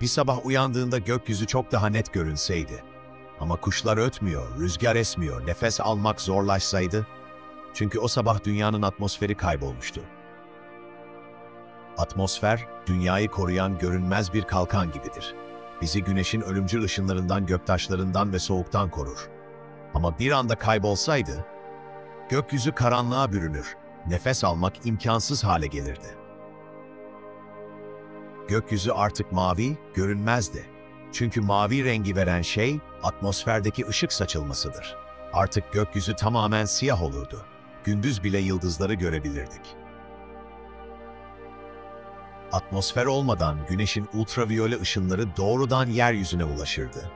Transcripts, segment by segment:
Bir sabah uyandığında gökyüzü çok daha net görünseydi. Ama kuşlar ötmüyor, rüzgar esmiyor, nefes almak zorlaşsaydı. Çünkü o sabah dünyanın atmosferi kaybolmuştu. Atmosfer, dünyayı koruyan görünmez bir kalkan gibidir. Bizi güneşin ölümcül ışınlarından, göktaşlarından ve soğuktan korur. Ama bir anda kaybolsaydı, gökyüzü karanlığa bürünür, nefes almak imkansız hale gelirdi. Gökyüzü artık mavi, görünmezdi. Çünkü mavi rengi veren şey, atmosferdeki ışık saçılmasıdır. Artık gökyüzü tamamen siyah olurdu. Gündüz bile yıldızları görebilirdik. Atmosfer olmadan güneşin ultraviyole ışınları doğrudan yeryüzüne ulaşırdı.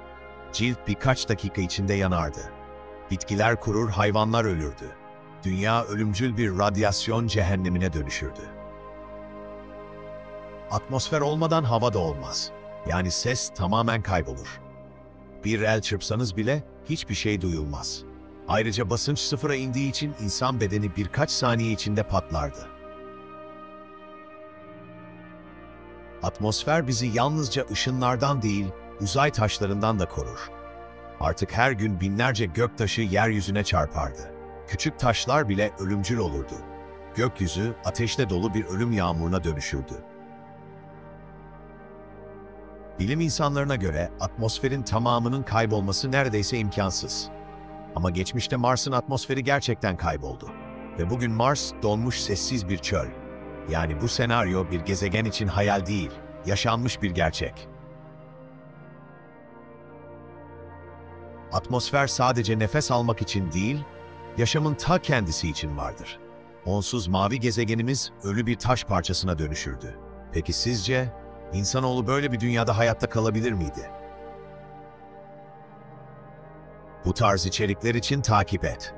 Cilt birkaç dakika içinde yanardı. Bitkiler kurur, hayvanlar ölürdü. Dünya ölümcül bir radyasyon cehennemine dönüşürdü. Atmosfer olmadan hava da olmaz. Yani ses tamamen kaybolur. Bir el çırpsanız bile hiçbir şey duyulmaz. Ayrıca basınç sıfıra indiği için insan bedeni birkaç saniye içinde patlardı. Atmosfer bizi yalnızca ışınlardan değil, uzay taşlarından da korur. Artık her gün binlerce göktaşı yeryüzüne çarpardı. Küçük taşlar bile ölümcül olurdu. Gökyüzü ateşle dolu bir ölüm yağmuruna dönüşürdü. Bilim insanlarına göre atmosferin tamamının kaybolması neredeyse imkansız. Ama geçmişte Mars'ın atmosferi gerçekten kayboldu. Ve bugün Mars donmuş sessiz bir çöl. Yani bu senaryo bir gezegen için hayal değil, yaşanmış bir gerçek. Atmosfer sadece nefes almak için değil, yaşamın ta kendisi için vardır. Onsuz mavi gezegenimiz ölü bir taş parçasına dönüşürdü. Peki sizce, insanoğlu böyle bir dünyada hayatta kalabilir miydi? Bu tarz içerikler için takip et.